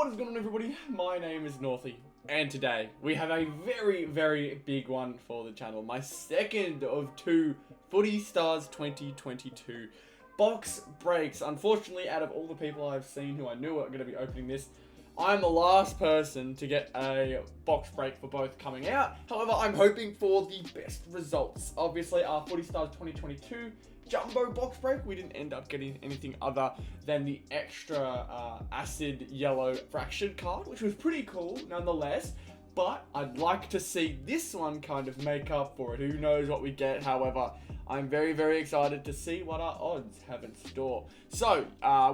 What is going on, everybody? My name is Northy, and today we have a very big one for the channel. My second of two Footy Stars 2022 box breaks. Unfortunately, out of all the people I've seen who I knew were going to be opening this, I'm the last person to get a box break for both coming out. However, I'm hoping for the best results. Obviously, our Footy Stars 2022 jumbo box break, we didn't end up getting anything other than the extra acid yellow fractured card, which was pretty cool nonetheless. But I'd like to see this one kind of make up for it. Who knows what we get? However, I'm very excited to see what our odds have in store. So,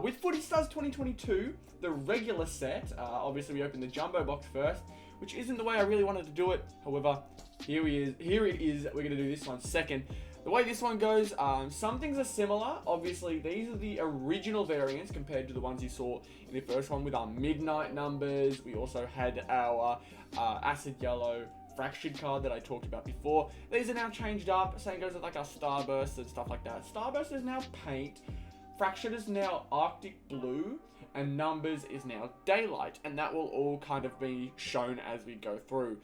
with Footy Stars 2022, the regular set, obviously we opened the jumbo box first, which isn't the way I really wanted to do it. However, here it is. We're going to do this one second. The way this one goes, some things are similar. Obviously, these are the original variants compared to the ones you saw in the first one with our midnight numbers. We also had our acid yellow fractured card that I talked about before. These are now changed up. Same goes with like our starburst and stuff like that. Starburst is now paint. Fractured is now Arctic blue. And numbers is now daylight. And that will all kind of be shown as we go through.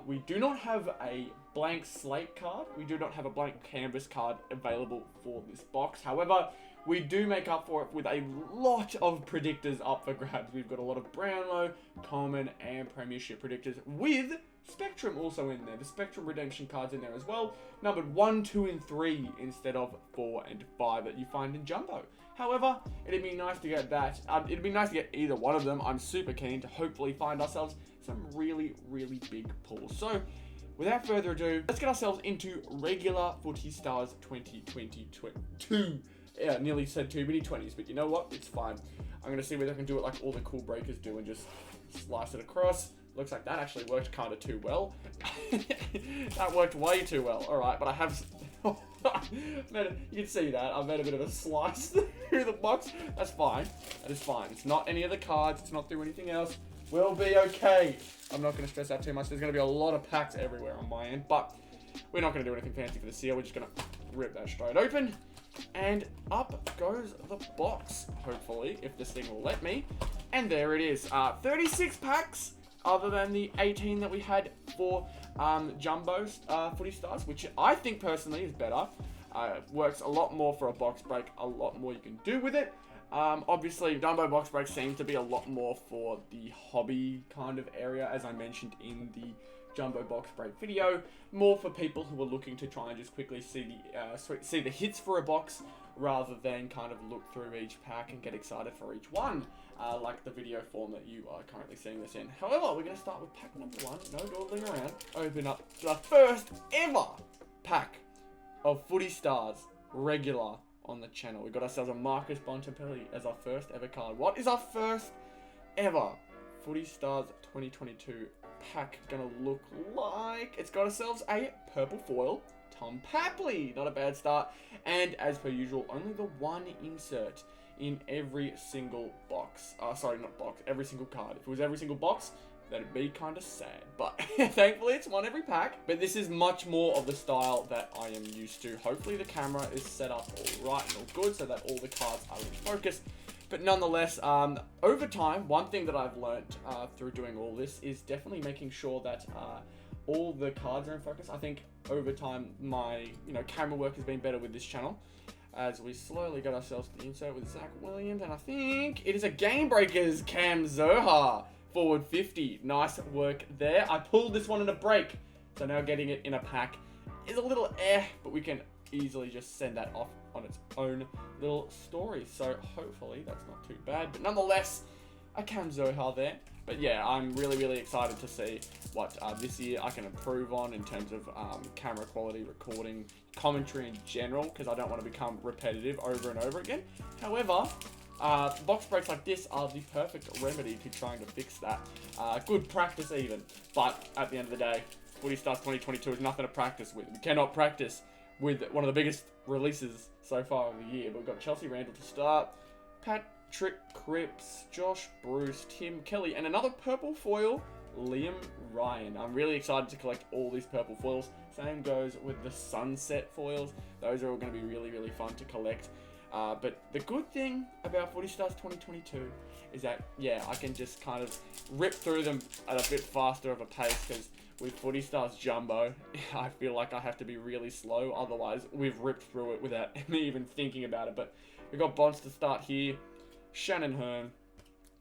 We do not have a blank slate card. We do not have a blank canvas card available for this box. However, we do make up for it with a lot of predictors up for grabs. We've got a lot of Brownlow, Common, and Premiership predictors with Spectrum also in there. The Spectrum redemption cards in there as well. Numbered 1, 2, and 3 instead of 4 and 5 that you find in Jumbo. However, it'd be nice to get that. It'd be nice to get either one of them. I'm super keen to hopefully find ourselves some really big pulls. So, without further ado, let's get ourselves into regular Footy Stars 2022. Yeah, nearly said too many 20s, but you know what? It's fine. I'm going to see whether I can do it like all the cool breakers do and just slice it across. Looks like that actually worked kind of too well. That worked way too well. Alright, but I have... you can see that. I've made a bit of a slice through the box. That's fine. That is fine. It's not any of the cards. It's not through anything else. We'll be okay. I'm not going to stress out too much. There's going to be a lot of packs everywhere on my end, but we're not going to do anything fancy for the seal. We're just going to rip that straight open. And up goes the box, hopefully, if this thing will let me. And there it is. 36 packs, other than the 18 that we had for Jumbo's Footy Stars, which I think personally is better. Works a lot more for a box break, a lot more you can do with it. Obviously, Jumbo box breaks seem to be a lot more for the hobby kind of area, as I mentioned in the Jumbo box break video. More for people who are looking to try and just quickly see the hits for a box, rather than kind of look through each pack and get excited for each one, like the video form that you are currently seeing this in. However, we're going to start with pack number 1, no dawdling around, open up the first ever pack of Footy Stars regular on the channel. We've got ourselves a Marcus Bontempelli as our first ever card. What is our first ever Footy Stars 2022 pack gonna look like? It's got ourselves a purple foil Tom Papley. Not a bad start. And as per usual, only the one insert in every single box. Sorry, not box, every single card. If it was every single box, that'd be kind of sad. But thankfully, it's one every pack. But this is much more of the style that I am used to. Hopefully, the camera is set up all right and all good so that all the cards are in focus. But nonetheless, over time, one thing that I've learnt through doing all this is definitely making sure that all the cards are in focus. I think over time, my camera work has been better with this channel, as we slowly got ourselves to the insert with Zach Williams, and I think it is a Game Breakers Cam Zohar forward 50. Nice work there. I pulled this one in a break, so now getting it in a pack is a little but we can easily just send that off on its own little story. So hopefully that's not too bad. But nonetheless, a Cam Zohar there. But yeah, I'm really excited to see what this year I can improve on in terms of camera quality, recording, commentary in general, because I don't want to become repetitive over and over again. However, box breaks like this are the perfect remedy to trying to fix that. Good practice even. But at the end of the day, Footy Stars 2022 is nothing to practice with. We cannot practice with one of the biggest releases so far of the year. But we've got Chelsea Randall to start, Patrick Cripps, Josh Bruce, Tim Kelly, and another purple foil, Liam Ryan. I'm really excited to collect all these purple foils. Same goes with the sunset foils. Those are all going to be really fun to collect. But the good thing about Footy Stars 2022 is that, yeah, I can just kind of rip through them at a bit faster of a pace, because with Footy Stars Jumbo, I feel like I have to be really slow, otherwise we've ripped through it without me even thinking about it. But we've got Bonds to start here, Shannon Hearn,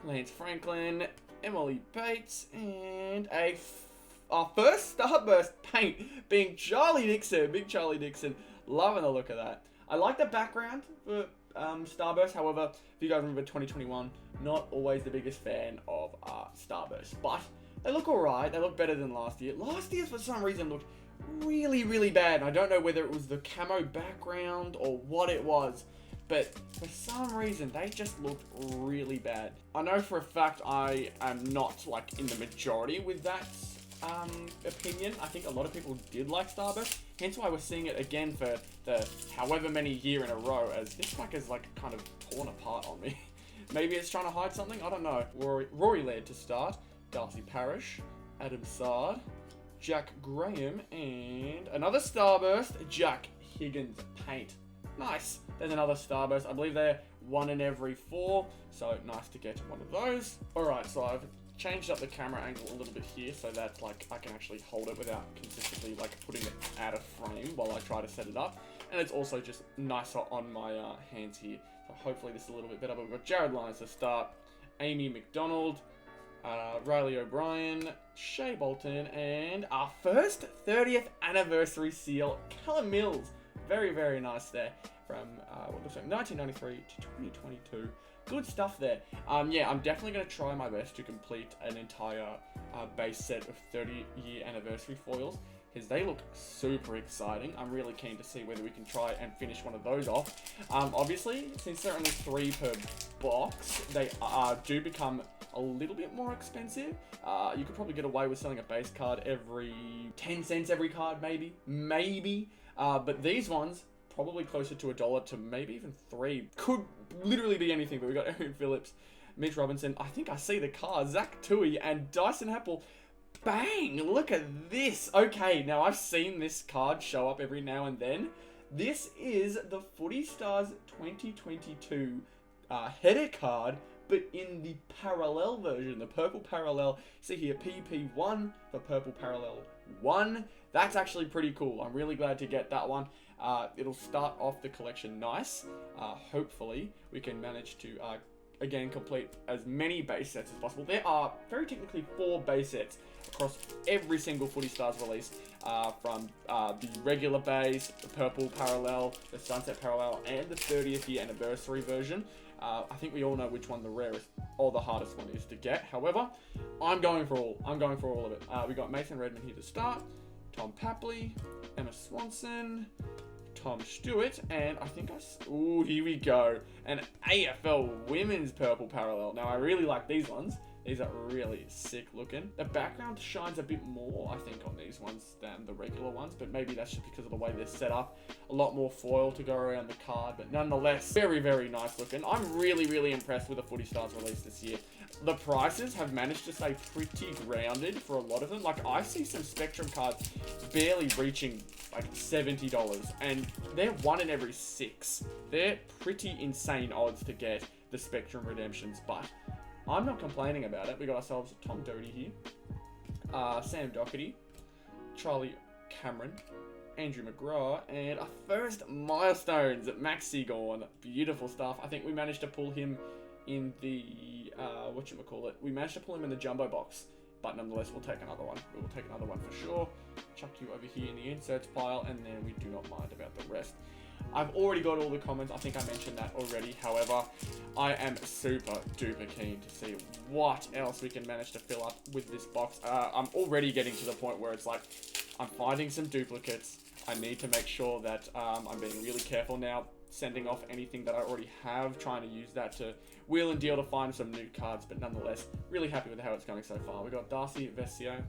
Lance Franklin, Emily Bates, and our first Starburst paint being Charlie Dixon. Big Charlie Dixon. Loving the look of that. I like the background for Starburst. However, if you guys remember 2021, not always the biggest fan of Starburst. But they look alright. They look better than last year. Last year's, for some reason, looked really, really bad. And I don't know whether it was the camo background or what it was. But for some reason, they just looked really bad. I know for a fact I am not, like, in the majority with that opinion. I think a lot of people did like Starburst. Hence why we're seeing it again for the however many year in a row, as this pack is, like, kind of torn apart on me. Maybe it's trying to hide something? I don't know. Rory Laird to start. Darcy Parish. Adam Sard. Jack Graham. And another Starburst. Jack Higgins paint. Nice. There's another Starburst. I believe they're 1 in every 4. So nice to get one of those. Alright, so I've changed up the camera angle a little bit here so that, like, I can actually hold it without consistently, like, putting it out of frame while I try to set it up. And it's also just nicer on my hands here. So hopefully this is a little bit better. But we've got Jared Lyons to start. Amy McDonald. Riley O'Brien, Shea Bolton, and our first 30th anniversary seal, Callum Mills. Very, very nice there. From, what looks like 1993 to 2022. Good stuff there. Yeah, I'm definitely going to try my best to complete an entire base set of 30-year anniversary foils, because they look super exciting. I'm really keen to see whether we can try and finish one of those off. Obviously, since they're only 3 per box, they do become a little bit more expensive. You could probably get away with selling a base card every 10 cents every card, maybe. But these ones, probably closer to $1 to maybe even $3. Could literally be anything. But we got Aaron Phillips, Mitch Robinson. I think I see the cards. Zach Tui and Dyson Happel. Bang! Look at this. Okay, now I've seen this card show up every now and then. This is the Footy Stars 2022 header card, but in the parallel version, the purple parallel. See here, PP1 for purple parallel 1. That's actually pretty cool. I'm really glad to get that one. It'll start off the collection nice. Hopefully, we can manage to, again, complete as many base sets as possible. There are very technically 4 base sets across every single Footy Stars release, from the regular base, the purple parallel, the sunset parallel, and the 30th year anniversary version. I think we all know which one the rarest or the hardest one is to get. However, I'm going for all of it. We got Mason Redmond here to start, Tom Papley, Emma Swanson, Tom Stewart, and I think ooh, here we go. An AFL Women's Purple Parallel. Now, I really like these ones. These are really sick looking. The background shines a bit more, I think, on these ones than the regular ones, but maybe that's just because of the way they're set up. A lot more foil to go around the card, but nonetheless, very, very nice looking. I'm really, really impressed with the Footy Stars release this year. The prices have managed to stay pretty grounded for a lot of them. Like, I see some Spectrum cards barely reaching like $70, and they're 1 in every 6. They're pretty insane odds to get the Spectrum redemptions, but I'm not complaining about it. We got ourselves Tom Doty here, Sam Doherty, Charlie Cameron, Andrew McGrath, and our first milestones at Max Seagorn. Beautiful stuff. I think we managed to pull him in the, we managed to pull him in the jumbo box, but nonetheless, we'll take another one. We will take another one for sure. Chuck you over here in the inserts pile, and then we do not mind about the rest. I've already got all the comments. I think I mentioned that already. However, I am super duper keen to see what else we can manage to fill up with this box. I'm already getting to the point where it's like, I'm finding some duplicates. I need to make sure that I'm being really careful now, sending off anything that I already have, trying to use that to wheel and deal to find some new cards, but nonetheless, really happy with how it's going so far. We got Darcy Vesio,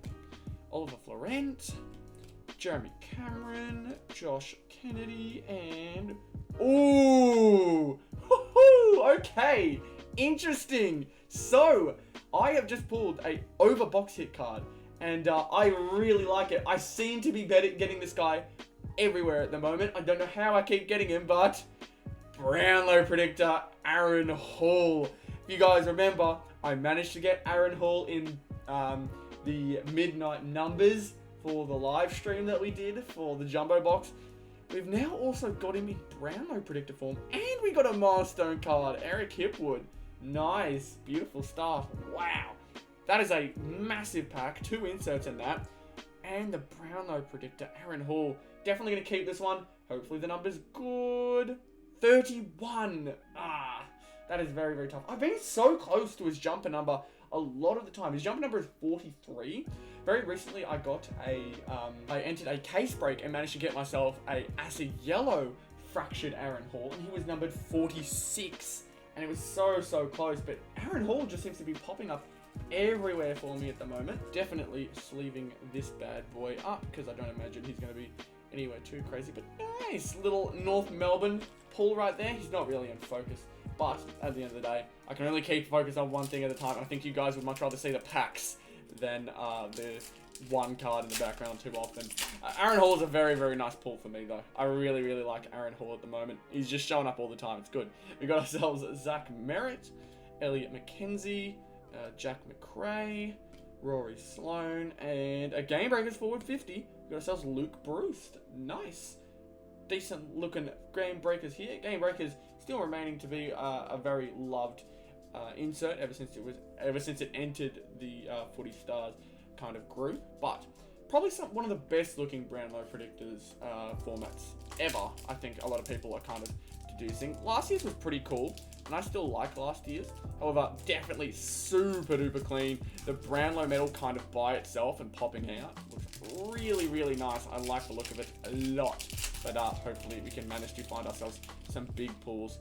Oliver Florent, Jeremy Cameron, Josh Kennedy, and ooh, okay, interesting. So I have just pulled a over box hit card, and I really like it. I seem to be getting this guy everywhere at the moment. I don't know how I keep getting him, but Brownlow predictor, Aaron Hall. If you guys remember, I managed to get Aaron Hall in the midnight numbers for the live stream that we did for the jumbo box. We've now also got him in Brownlow predictor form, and we got a milestone card, Eric Hipwood. Nice, beautiful stuff. Wow, that is a massive pack. 2 inserts in that, and the Brownlow predictor, Aaron Hall. Definitely gonna keep this one. Hopefully the number's good. 31. That is very, very tough. I've been so close to his jumper number a lot of the time. His jumper number is 43. Very recently, I got I entered a case break and managed to get myself a acid yellow fractured Aaron Hall, and he was numbered 46. And it was so, so close. But Aaron Hall just seems to be popping up everywhere for me at the moment. Definitely sleeving this bad boy up, because I don't imagine he's going to be anywhere too crazy. But nice little North Melbourne pull right there. He's not really in focus, but at the end of the day, I can only keep focus on one thing at a time. I think you guys would much rather see the packs than the one card in the background too often. Aaron Hall is a very, very nice pull for me, though. I really, really like Aaron Hall at the moment. He's just showing up all the time. It's good. We got ourselves Zach Merritt, Elliot McKenzie, Jack McRae, Rory Sloan, and a Game Breakers forward 50. We got ourselves Luke Bruce. Nice. Decent looking Game Breakers here. Game Breakers still remaining to be a very loved insert ever since it entered the Footy Stars kind of group, but probably one of the best looking Brownlow predictors formats ever. I think a lot of people are kind of deducing. Last year's was pretty cool, and I still like last year's. However, definitely super duper clean. The Brownlow medal kind of by itself and popping out looks really, really nice. I like the look of it a lot, but hopefully we can manage to find ourselves some big pulls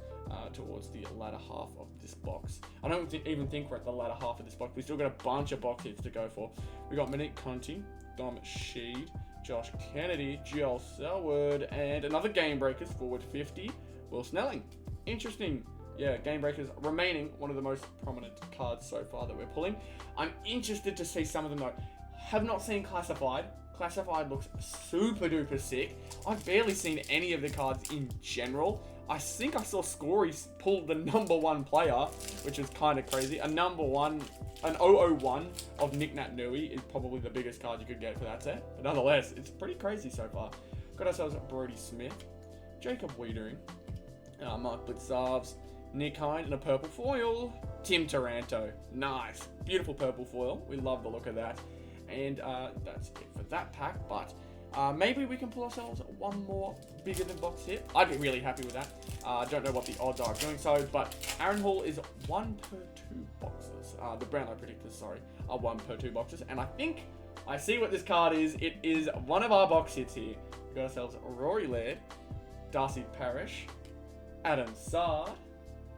towards the latter half of this box. I don't even think we're at the latter half of this box. We still got a bunch of box hits to go for. We got Monique Conti, Dom Sheed, Josh Kennedy, Joel Selwood, and another Game Breakers forward 50, Will Snelling. Interesting. Yeah, Game Breakers remaining one of the most prominent cards so far that we're pulling. I'm interested to see some of them though. Have not seen Classified. Classified looks super duper sick. I've barely seen any of the cards in general. I think I saw Scory pull the number 1 player, which is kind of crazy. An 001 of Nick Nat Nui is probably the biggest card you could get for that set. But nonetheless, it's pretty crazy so far. Got ourselves Brody Smith, Jacob Wiedering, Mark Blitzarves, Nick Hind, and a purple foil, Tim Taranto. Nice. Beautiful purple foil. We love the look of that. And that's it for that pack, but maybe we can pull ourselves one more bigger than box hit. I'd be really happy with that. I don't know what the odds are of doing so, but Aaron Hall is 1 per 2 boxes. The Brownlow predictors, sorry, are 1 per 2 boxes. And I think I see what this card is. It is one of our box hits here. We got ourselves Rory Laird, Darcy Parish, Adam Sard,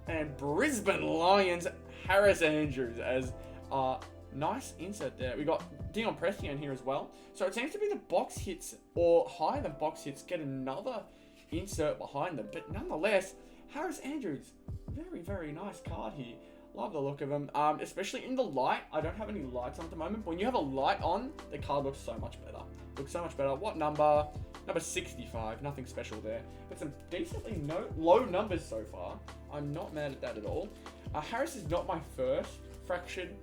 and Brisbane Lions Harris Andrews as our nice insert there. We got Dion Prestia in here as well. So it seems to be the box hits or higher than box hits get another insert behind them. But nonetheless, Harris Andrews, very, very nice card here. Love the look of him, especially in the light. I don't have any lights on at the moment. But when you have a light on, the card looks so much better. Looks so much better. What number? Number 65. Nothing special there. But some decently low numbers so far. I'm not mad at that at all. Harris is not my first fractured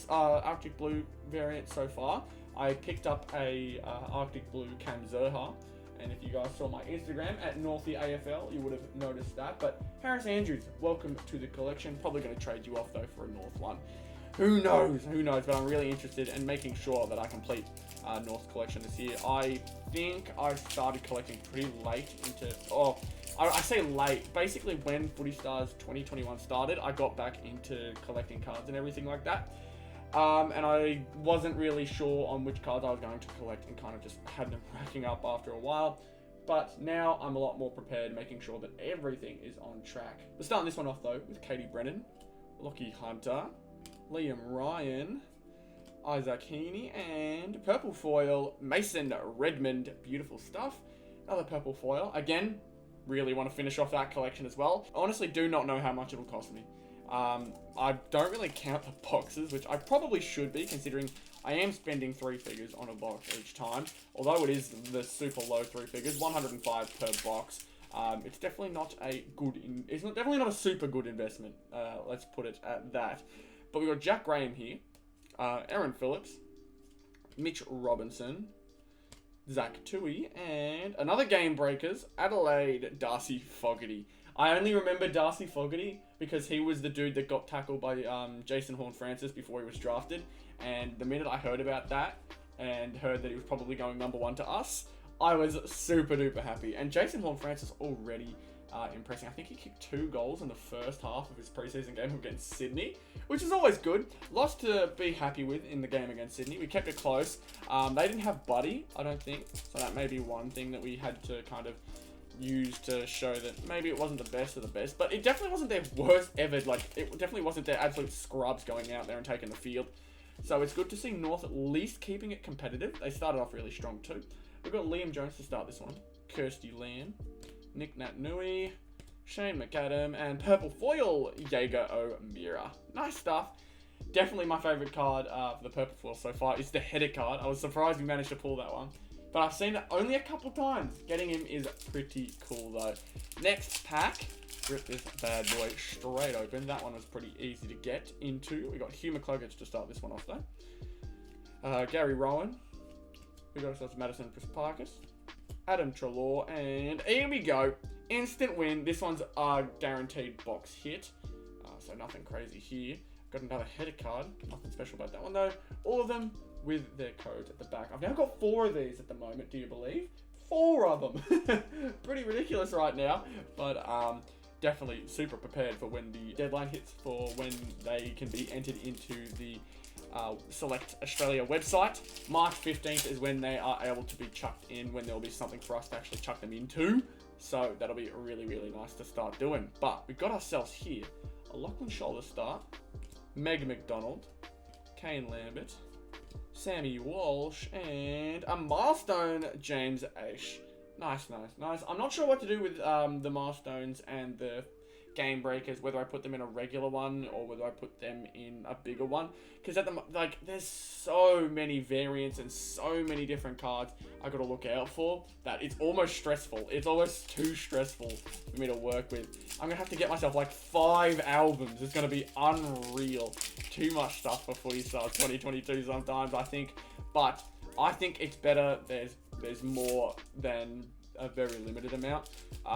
Arctic Blue variant so far. I picked up a Arctic Blue Cam Zerha, and if you guys saw my Instagram at Northy AFL, you would have noticed that. But Harris Andrews, welcome to the collection. Probably going to trade you off though for a North one. Who knows? But I'm really interested in making sure that I complete North collection this year. I think I started collecting pretty late into... I say late. Basically, when Footy Stars 2021 started, I got back into collecting cards and everything like that. And I wasn't really sure on which cards I was going to collect and kind of just had them racking up after a while. But now I'm a lot more prepared, making sure that everything is on track. We're starting this one off, though, with Katie Brennan, Lockie Hunter, Liam Ryan, Isaac Heaney, and purple foil, Mason Redmond. Beautiful stuff. Another purple foil. Again, really want to finish off that collection as well. I honestly do not know how much it'll cost me. I don't really count the boxes, which I probably should be, considering I am spending 3 figures on a box each time. Although it is the super low 3 figures, 105 per box. It's definitely not a good, definitely not a super good investment. Let's put it at that. But we've got Jack Graham here, Aaron Phillips, Mitch Robinson, Zach Tui, and another Game Breakers, Adelaide, Darcy Fogarty. I only remember Darcy Fogarty because he was the dude that got tackled by Jason Horne-Francis before he was drafted. And the minute I heard about that and heard that he was probably going number 1 to us, I was super duper happy. And Jason Horne-Francis already impressing. I think he kicked 2 goals in the first half of his preseason game against Sydney, which is always good. Lots to be happy with in the game against Sydney. We kept it close. They didn't have Buddy, I don't think, so that may be one thing that we had to kind of use to show that maybe it wasn't the best of the best, but it definitely wasn't their worst ever. Like, it definitely wasn't their absolute scrubs going out there and taking the field. So it's good to see North at least keeping it competitive. They started off really strong too. We've got Liam Jones to start this one, Kirsty Lamb, Nick Nat-Nui, Shane McAdam, and Purple Foil, Jaeger O'Meara. Nice stuff. Definitely my favourite card for the Purple Foil so far is the header card. I was surprised we managed to pull that one, but I've seen it only a couple times. Getting him is pretty cool though. Next pack, rip this bad boy straight open. That one was pretty easy to get into. We got Hugh McCluggage to start this one off though. Gary Rowan. We got ourselves Madison Prasparkas, Adam Treloar, and here we go. Instant win. This one's a guaranteed box hit, so nothing crazy here. Got another header card. Nothing special about that one though. All of them with their codes at the back. I've now got 4 of these at the moment. Do you believe? 4 of them. Pretty ridiculous right now, but definitely super prepared for when the deadline hits for when they can be entered into the Select Australia website. March 15th is when they are able to be chucked in, when there will be something for us to actually chuck them into. So that'll be really, really nice to start doing. But we've got ourselves here a Lachlan Shoulder start, Meg McDonald, Kane Lambert, Sammy Walsh, and a milestone James Aish. Nice, nice, nice. I'm not sure what to do with the milestones and the Game Breakers, whether I put them in a regular one or whether I put them in a bigger one, because at the there's so many variants and so many different cards I gotta look out for that it's almost stressful. It's almost too stressful for me to work with. I'm gonna have to get myself like 5 albums. It's gonna be unreal. Too much stuff for Footy Stars 2022 sometimes, I think, but I think it's better there's more than a very limited amount,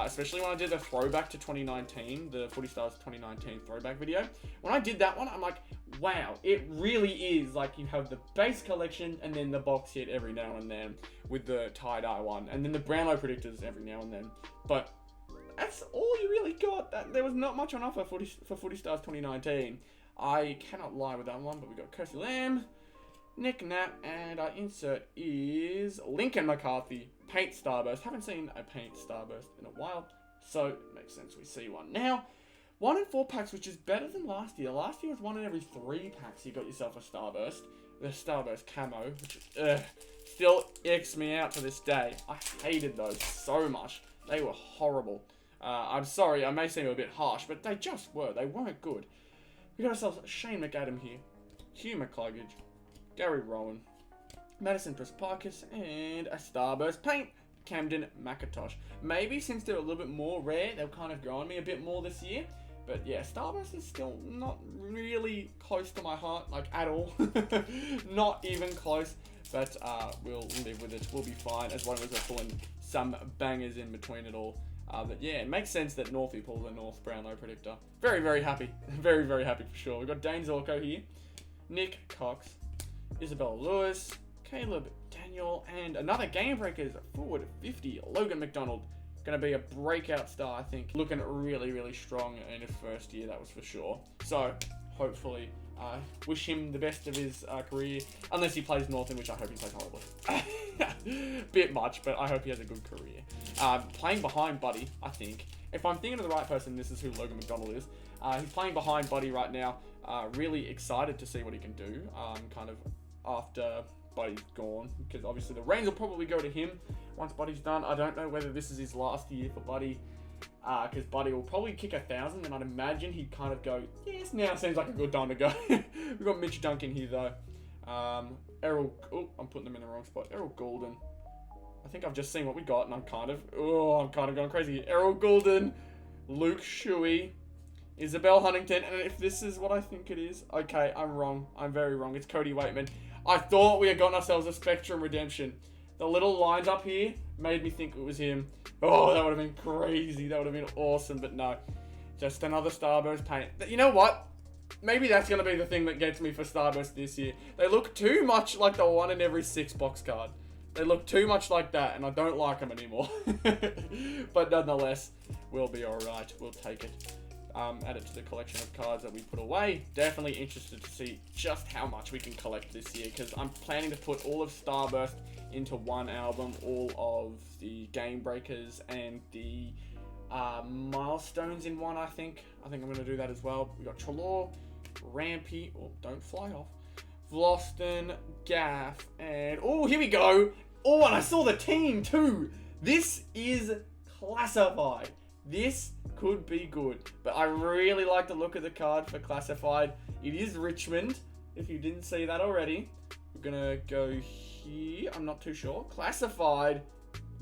especially when I did the throwback to 2019, the Footy Stars 2019 throwback video. When I did that one, I'm like, wow, it really is like you have the base collection and then the box hit every now and then with the tie-dye one, and then the Brownlow predictors every now and then. But that's all you really got. There was not much on offer for Footy Stars 2019. I cannot lie with that one, but we got Kirsty Lamb, Nick Nat, and our insert is Lincoln McCarthy, Paint Starburst. Haven't seen a Paint Starburst in a while, so it makes sense we see one now. 1 in 4 packs, which is better than last year. Last year was 1 in every 3 packs you got yourself a Starburst. The Starburst camo, which still icks me out to this day. I hated those so much. They were horrible. I'm sorry, I may seem a bit harsh, but they just were. They weren't good. We got ourselves Shane McAdam here, Hugh McCluggage, Gary Rowan, Madison Prasparkas, and a Starburst Paint, Camden McIntosh. Maybe since they're a little bit more rare, they'll kind of grow on me a bit more this year. But yeah, Starburst is still not really close to my heart, like at all. Not even close. But we'll live with it. We'll be fine as long as we're pulling some bangers in between it all. But yeah, it makes sense that Northy pulls a North Brownlow predictor. Very, very happy. Very, very happy for sure. We've got Dane Zorko here, Nick Cox, Isabella Lewis, Caleb Daniel, and another Game Breakers forward 50, Logan McDonald. Going to be a breakout star, I think. Looking really, really strong in his first year, that was for sure. So, hopefully, wish him the best of his career. Unless he plays North, in which I hope he plays horribly. Bit much, but I hope he has a good career. Playing behind Buddy, I think. If I'm thinking of the right person, this is who Logan McDonald is. He's playing behind Buddy right now. Really excited to see what he can do, kind of after Buddy's gone, because obviously the reins will probably go to him once Buddy's done. I don't know whether this is his last year for Buddy, because Buddy will probably kick 1,000, and I'd imagine he'd kind of go, yes, now seems like a good time to go. We've got Mitch Duncan here though. Errol, oh, I'm putting them in the wrong spot. Errol Golden, I think I've just seen what we got, and I'm kind of going crazy. Errol Goulden, Luke Shuey, Isabel Huntington, and if this is what I think it is, okay, I'm wrong. I'm very wrong. It's Cody Waitman. I thought we had gotten ourselves a Spectrum Redemption. The little lines up here made me think it was him. Oh, that would have been crazy. That would have been awesome, but no. Just another Starburst paint. But you know what? Maybe that's going to be the thing that gets me for Starburst this year. They look too much like the 1 in every 6 box card. They look too much like that, and I don't like them anymore. But nonetheless, we'll be alright. We'll take it. Add it to the collection of cards that we put away. Definitely interested to see just how much we can collect this year, because I'm planning to put all of Starburst into one album, all of the Game Breakers and the Milestones in one, I think. I think I'm going to do that as well. We got Trelaw, Rampy, oh, don't fly off, Vloston, Gaff, and oh, here we go. Oh, and I saw the team too. This is classified. This could be good, but I really like the look of the card for classified. It is Richmond, if you didn't see that already. We're gonna go here. I'm not too sure. Classified,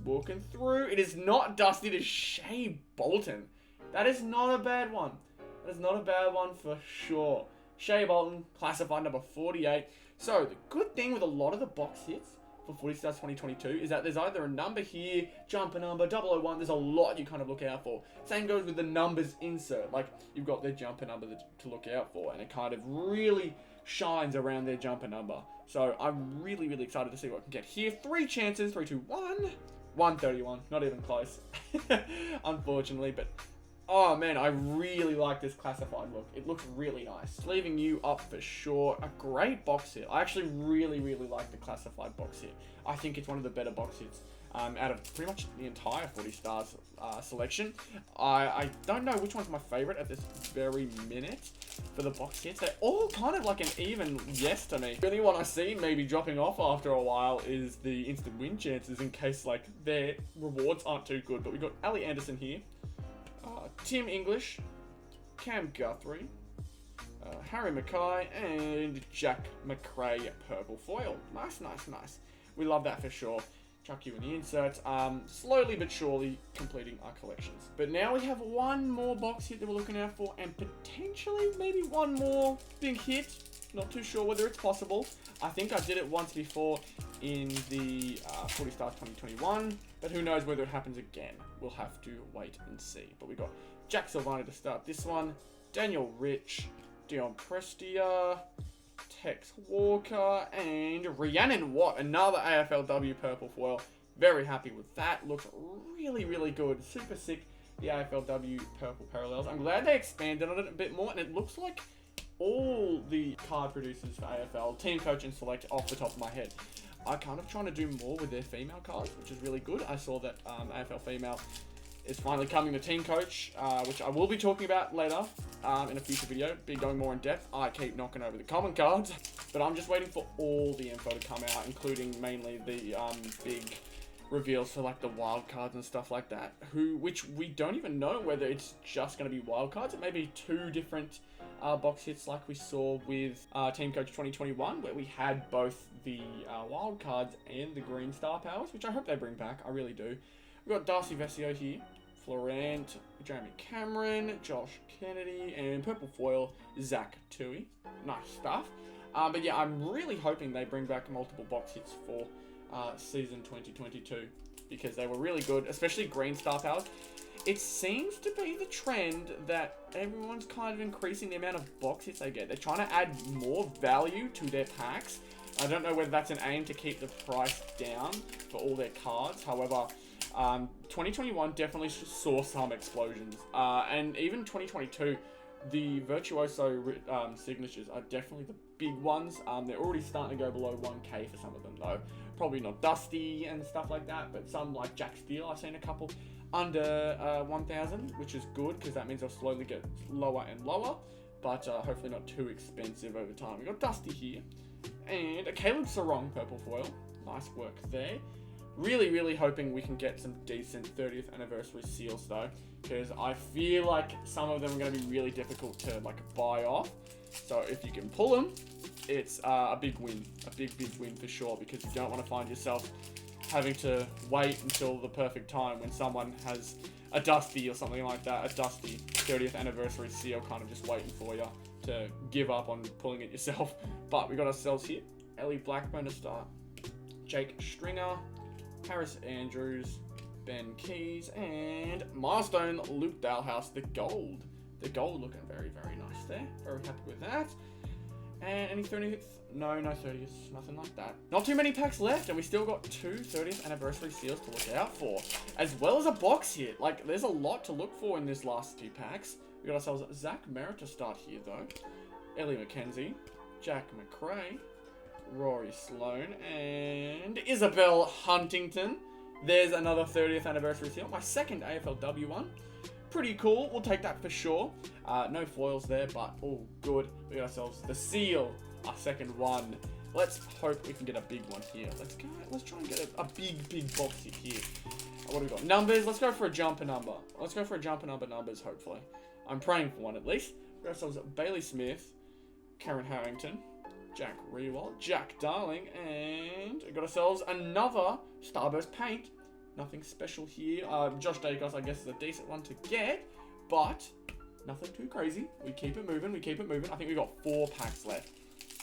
walking through. It is not Dusty, it is Shea Bolton. That is not a bad one. That is not a bad one for sure. Shea Bolton, classified number 48. So the good thing with a lot of the box hits for Footy Stars 2022 is that there's either a number here, jumper number, 001, there's a lot you kind of look out for. Same goes with the numbers insert, like you've got their jumper number to look out for, and it kind of really shines around their jumper number. So I'm really, really excited to see what I can get here. 3 chances, 3, 2, 1. 131, not even close, unfortunately, but oh man, I really like this classified look. It looks really nice. Leaving you up for sure. A great box hit. I actually really, really like the classified box hit. I think it's one of the better box hits out of pretty much the entire 40 Stars selection. I don't know which one's my favorite at this very minute for the box hits. They're all kind of like an even yes to me. The only one I see maybe dropping off after a while is the instant win chances, in case like their rewards aren't too good. But we got Ali Anderson here. Tim English, Cam Guthrie, Harry Mackay, and Jack McRae purple foil. Nice, nice, nice. We love that for sure. Chuck you in the inserts. Slowly but surely completing our collections. But now we have one more box hit that we're looking out for, and potentially maybe one more big hit. Not too sure whether it's possible. I think I did it once before in the 40 Stars 2021, but who knows whether it happens again. We'll have to wait and see. But we got Jack Silvani to start this one, Daniel Rich, Dion Prestia, Tex Walker, and Rhiannon Watt, another AFLW purple foil. Very happy with that. Looks really, really good. Super sick, the AFLW purple parallels. I'm glad they expanded on it a bit more, and it looks like all the card producers for AFL, Team Coach and Select, off the top of my head, are kind of trying to do more with their female cards, which is really good. I saw that AFL Female is finally coming to Team Coach, which I will be talking about later in a future video, be going more in depth. I keep knocking over the common cards, but I'm just waiting for all the info to come out, including mainly the big reveals for like the wild cards and stuff like that, which we don't even know whether it's just going to be wild cards. It may be 2 different box hits like we saw with Team Coach 2021, where we had both the wild cards and the green star powers, which I hope they bring back. I really do. We've got Darcy Vesio here, Florent, Jeremy Cameron, Josh Kennedy, and purple foil, Zach Tui. Nice stuff. But yeah, I'm really hoping they bring back multiple box hits for season 2022, because they were really good, especially green star powers. It seems to be the trend that everyone's kind of increasing the amount of box hits they get. They're trying to add more value to their packs. I don't know whether that's an aim to keep the price down for all their cards. However, 2021 definitely saw some explosions. And even 2022, the Virtuoso signatures are definitely the big ones. They're already starting to go below 1k for some of them though. Probably not Dusty and stuff like that, but some like Jack Steele, I've seen a couple under 1,000, which is good because that means they'll slowly get lower and lower, but hopefully not too expensive over time. We got Dusty here, and a Caleb Sarong purple foil. Nice work there. Really, really hoping we can get some decent 30th anniversary seals though, because I feel like some of them are going to be really difficult to like buy off. So if you can pull them, it's a big win, a big win for sure, because you don't want to find yourself having to wait until the perfect time when someone has a Dusty or something like that, a Dusty 30th anniversary seal kind of just waiting for you to give up on pulling it yourself. But we got ourselves here, Ellie Blackburn to start, Jake Stringer, Harris Andrews, Ben Keys, and Milestone Luke Dalhouse, the gold. The gold looking very, very nice there. Very happy with that. And any 30th? No 30th. Nothing like that. Not too many packs left, and we still got 2 30th anniversary seals to look out for. As well as a box hit. Like, there's a lot to look for in this last 2 packs. We got ourselves Zach Merritt to start here, though. Ellie McKenzie, Jack McRae, Rory Sloan, and Isabel Huntington. There's another 30th anniversary seal. My second AFLW one. Pretty cool. We'll take that for sure. No foils there, but all good. We got ourselves the seal. Our second one. Let's hope we can get a big one here. Let's go. Let's try and get a big box hit here. What do we got? Numbers. Let's go for a jumper number. Let's go for a jumper numbers, hopefully. I'm praying for one at least. We got ourselves Bailey Smith, Karen Harrington, Jack Rewald, Jack Darling, and we got ourselves another Starburst paint. Nothing special here. Josh Dacos, I guess, is a decent one to get, but nothing too crazy. We keep it moving. I think we got 4 packs left.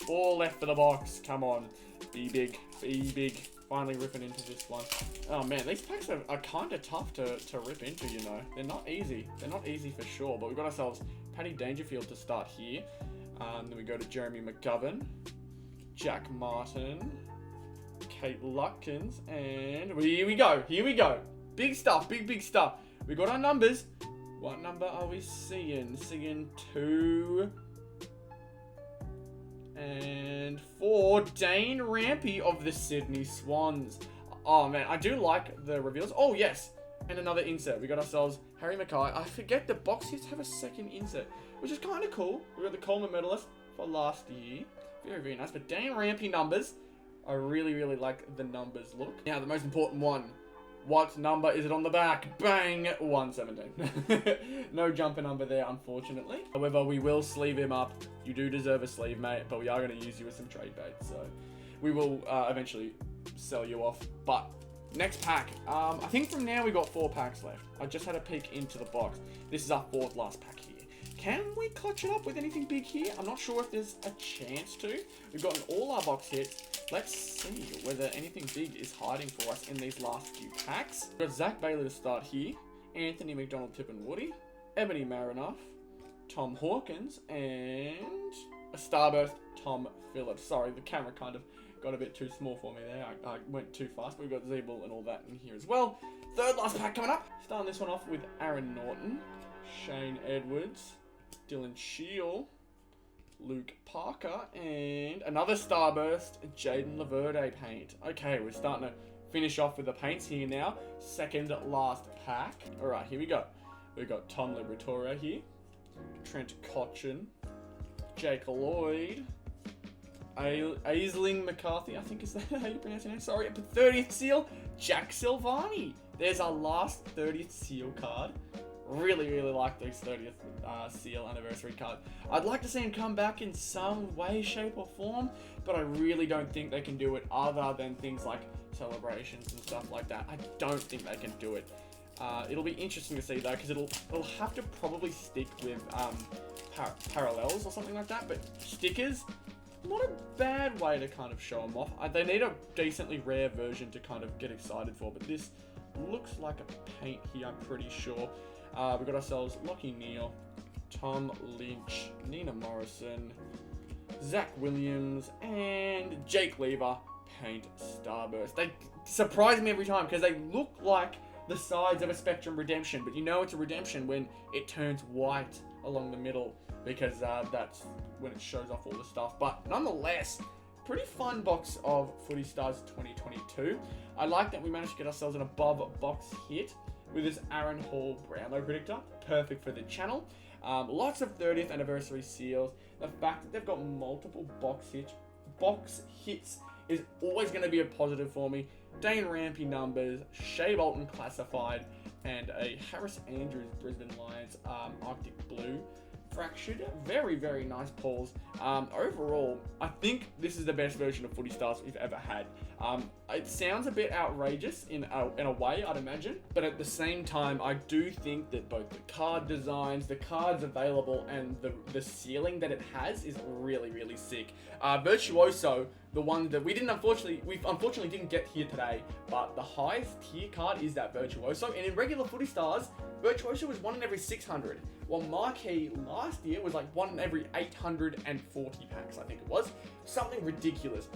4 left for the box. Come on. Be big. Finally ripping into this one. Oh man, these packs are kind of tough to rip into, you know. They're not easy. They're not easy for sure, but we've got ourselves Paddy Dangerfield to start here. Then we go to Jeremy McGovern, Jack Martin, Kate Lutkins, and here we go. Big stuff, big stuff. We got our numbers. What number are we seeing? Seeing 2 and 4. Dane Rampy of the Sydney Swans. Oh man, I do like the reveals. Oh yes, and another insert. We got ourselves Harry Mackay. I forget the box hits have a second insert, which is kind of cool. We got the Coleman medalist for last year. Very nice. But Dane Rampy numbers. I really like the numbers look. Now, the most important one. What number is it on the back? Bang! 117. No jumper number there, unfortunately. However, we will sleeve him up. You do deserve a sleeve, mate, but we are going to use you as some trade bait, so we will eventually sell you off. But next pack. I think from now we got 4 packs left. I just had a peek into the box. This is our 4th last pack here. Can we clutch it up with anything big here? I'm not sure if there's a chance to. We've gotten all our box hits. Let's see whether anything big is hiding for us in these last few packs. We've got Zach Bailey to start here. Anthony McDonald, Tip and Woody. Ebony Marinoff. Tom Hawkins. And a Starburst Tom Phillips. Sorry, the camera kind of got a bit too small for me there. I went too fast, but we've got Zeeble and all that in here as well. 3rd last pack coming up. Starting this one off with Aaron Norton. Shane Edwards. Dylan Shield, Luke Parker, and another Starburst, Jaden Laverde paint. Okay, we're starting to finish off with the paints here now. 2nd last pack. Alright, here we go. We've got Tom Liberatore here, Trent Cotchin, Jake Lloyd, Aisling McCarthy, I think is that how you pronounce your name? Sorry, 30th seal, Jack Silvani. There's our last 30th seal card. Really like these 30th seal anniversary card. I'd like to see him come back in some way, shape or form, but I really don't think they can do it other than things like celebrations and stuff like that. I don't think they can do it. It'll be interesting to see though, because it'll have to probably stick with parallels or something like that, but stickers, not a bad way to kind of show them off. They need a decently rare version to kind of get excited for, but this looks like a paint here, I'm pretty sure. We've got ourselves Lockie Neal, Tom Lynch, Nina Morrison, Zach Williams, and Jake Lever, paint Starburst. They surprise me every time because they look like the sides of a Spectrum Redemption, but you know it's a Redemption when it turns white along the middle because that's when it shows off all the stuff. But nonetheless, pretty fun box of Footy Stars 2022. I like that we managed to get ourselves an above box hit with this Aaron Hall Brownlow predictor. Perfect for the channel. Lots of 30th anniversary seals. The fact that they've got multiple box hits is always going to be a positive for me. Dane Rampy numbers, Shea Bolton classified, and a Harris Andrews Brisbane Lions Arctic Blue fractured. Very, very nice pulls. Overall, I think this is the best version of Footy Stars we've ever had. It sounds a bit outrageous in a way, I'd imagine, but at the same time, I do think that both the card designs, the cards available, and the ceiling that it has is really, really sick. Virtuoso, the one that we unfortunately didn't get here today, but the highest tier card is that Virtuoso, and in regular Footy Stars, Virtuoso was 1 in every 600, while Marquee last year was like 1 in every 840 packs, I think it was. Something ridiculous.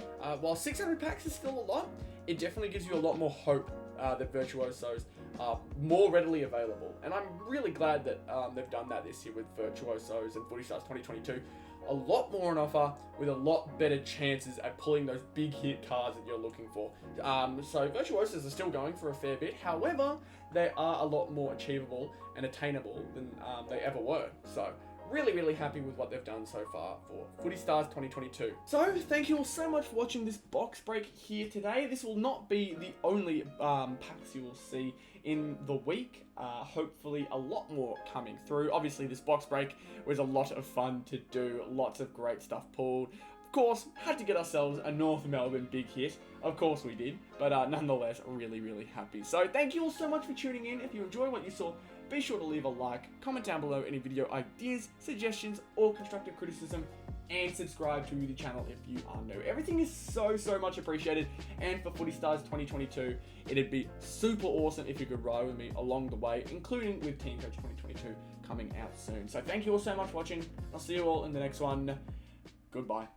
While 600 packs is still a lot, it definitely gives you a lot more hope that Virtuosos are more readily available. And I'm really glad that they've done that this year with Virtuosos and Footy Stars 2022. A lot more on offer with a lot better chances at pulling those big hit cards that you're looking for. So Virtuosos are still going for a fair bit. However, they are a lot more achievable and attainable than they ever were. So really, really happy with what they've done so far for Footy Stars 2022. So thank you all so much for watching this box break here today. This will not be the only packs you will see in the week. Hopefully a lot more coming through. Obviously this box break was a lot of fun to do. Lots of great stuff pulled. Of course, had to get ourselves a North Melbourne big hit. Of course we did. But nonetheless, really, really happy. So thank you all so much for tuning in. If you enjoyed what you saw, be sure to leave a like, comment down below any video ideas, suggestions, or constructive criticism, and subscribe to the channel if you are new. Everything is so, so much appreciated, and for Footy Stars 2022, it'd be super awesome if you could ride with me along the way, including with Team Coach 2022 coming out soon. So thank you all so much for watching. I'll see you all in the next one. Goodbye.